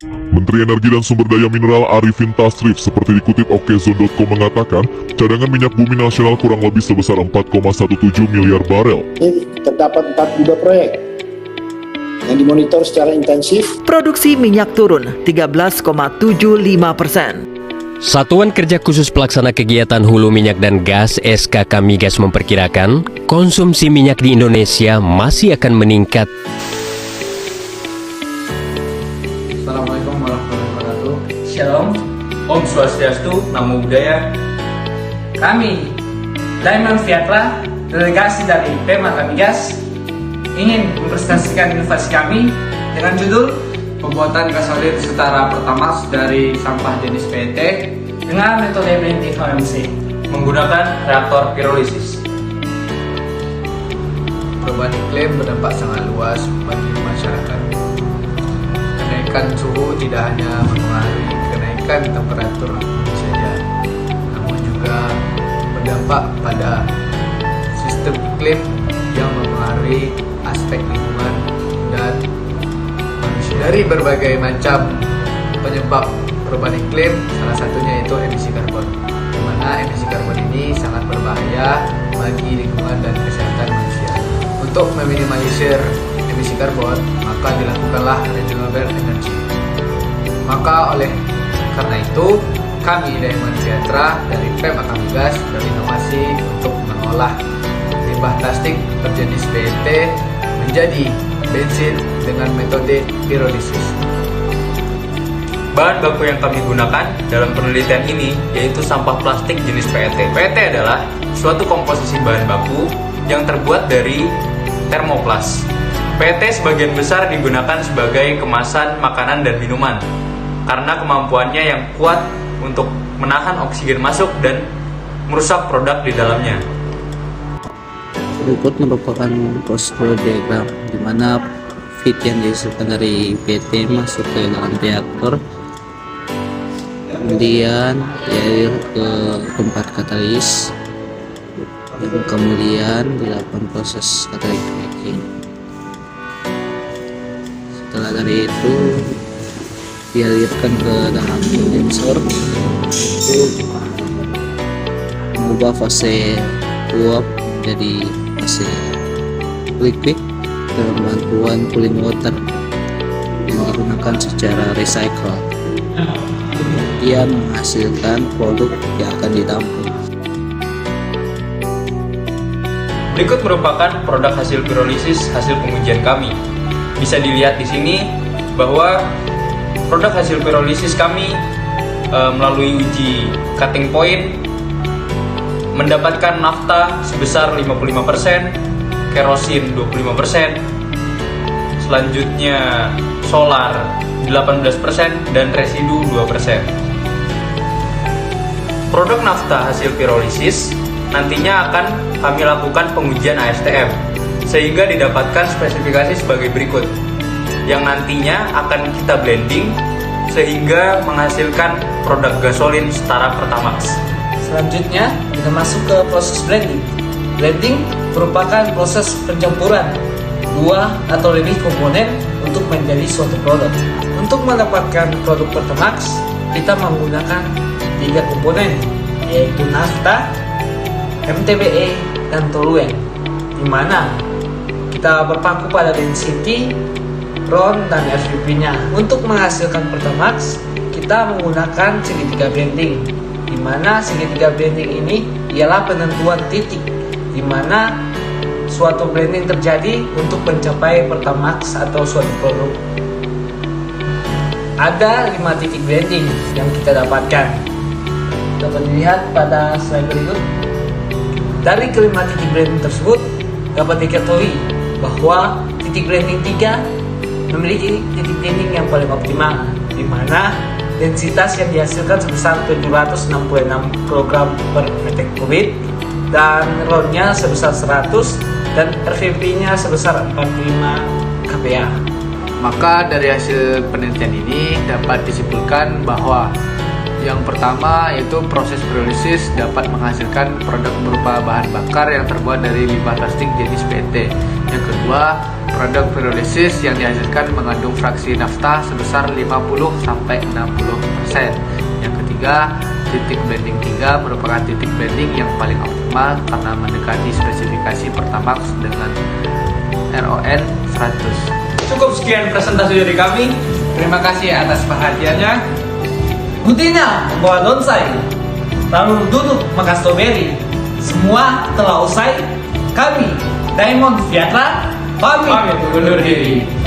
Menteri Energi dan Sumber Daya Mineral Arifin Tasrif seperti dikutip okezone.com mengatakan cadangan minyak bumi nasional kurang lebih sebesar 4,17 miliar barel. Terdapat 42 proyek yang dimonitor secara intensif. Produksi minyak turun 13,75%. Satuan Kerja Khusus Pelaksana Kegiatan Hulu Minyak dan Gas (SKK Migas) memperkirakan konsumsi minyak di Indonesia masih akan meningkat. Assalamualaikum warahmatullahi wabarakatuh. Shalom, Om Swastiastu, Namo Buddhaya. Kami, Diamond Fiatra, delegasi dari Pemata Migas, ingin mempresentasikan inovasi kami dengan judul pembuatan gasolin setara Pertamax dari sampah jenis PET dengan metode blending HMC menggunakan reaktor pirolisis. Perubahan iklim berdampak sangat luas bagi masyarakat. Kenaikan suhu tidak hanya mempengaruhi kenaikan temperatur bumi saja, namun juga berdampak pada sistem iklim yang mempengaruhi aspek lingkungan dan manusia. Dari berbagai macam penyebab perubahan iklim, salah satunya yaitu emisi karbon, di mana emisi karbon ini sangat berbahaya bagi lingkungan dan kesehatan manusia. Untuk meminimalisir emisi karbon, maka dilakukanlah renewable energy. Maka oleh karena itu, kami Diamond Fiatra dari Pemata Migas berinovasi untuk mengolah limbah plastik berjenis PET menjadi bensin dengan metode pirolisis. Bahan baku yang kami gunakan dalam penelitian ini yaitu sampah plastik jenis PET. PET adalah suatu komposisi bahan baku yang terbuat dari termoplas. PET sebagian besar digunakan sebagai kemasan makanan dan minuman karena kemampuannya yang kuat untuk menahan oksigen masuk dan merusak produk di dalamnya. Berikut merupakan prosedur diagram di mana feed yang dihasilkan dari PET masuk ke dalam reaktor, kemudian dialir ke tempat katalis, dan kemudian dilakukan proses catalytic cracking. Setelah dari itu dialirkan ke dalam kondensor untuk mengubah fase uap menjadi fase liquid dengan bantuan cooling water yang digunakan secara recycle, kemudian menghasilkan produk yang akan ditampung. Berikut merupakan produk hasil pirolisis hasil pengujian kami. Bisa dilihat di sini bahwa produk hasil pirolisis kami melalui uji cutting point mendapatkan nafta sebesar 55%, kerosin 25%, selanjutnya solar 18% dan residu 2%. Produk nafta hasil pirolisis nantinya akan kami lakukan pengujian ASTM sehingga didapatkan spesifikasi sebagai berikut yang nantinya akan kita blending sehingga menghasilkan produk gasolin setara Pertamax. Selanjutnya kita masuk ke proses blending. Blending merupakan proses pencampuran dua atau lebih komponen untuk menjadi suatu produk. Untuk mendapatkan produk Pertamax, kita menggunakan 3 komponen, yaitu nafta, MTBE, dan toluen, di mana kita berpaku pada density, RON, dan FVP-nya. Untuk menghasilkan Pertamax, kita menggunakan segitiga blending, di mana segitiga blending ini ialah penentuan titik di mana suatu blending terjadi untuk mencapai Pertamax atau suatu produk. Ada 5 titik blending yang kita dapatkan. Dapat dilihat pada slide berikut. Dari kelima titik blending tersebut dapat diketahui bahwa titik blending 3 memiliki titik blending yang paling optimal, di mana densitas yang dihasilkan sebesar 766 kg per meter kubik dan RON-nya sebesar 100 dan RVP-nya sebesar 45 kPa. Maka dari hasil penelitian ini dapat disimpulkan bahwa Yang pertama yaitu proses pirolisis dapat menghasilkan produk berupa bahan bakar yang terbuat dari limbah plastik jenis PET. Yang kedua, produk pirolisis yang dihasilkan mengandung fraksi nafta sebesar 50-60%. Yang ketiga, titik blending 3 merupakan titik blending yang paling optimal karena mendekati spesifikasi Pertamax dengan RON 100. Cukup sekian presentasi dari kami. Terima kasih atas perhatiannya. Buktinya membawa bonsai, lalu duduk makan stroberi. Semua telah usai. Kami, Diamond Fiatra, pamit Undur diri.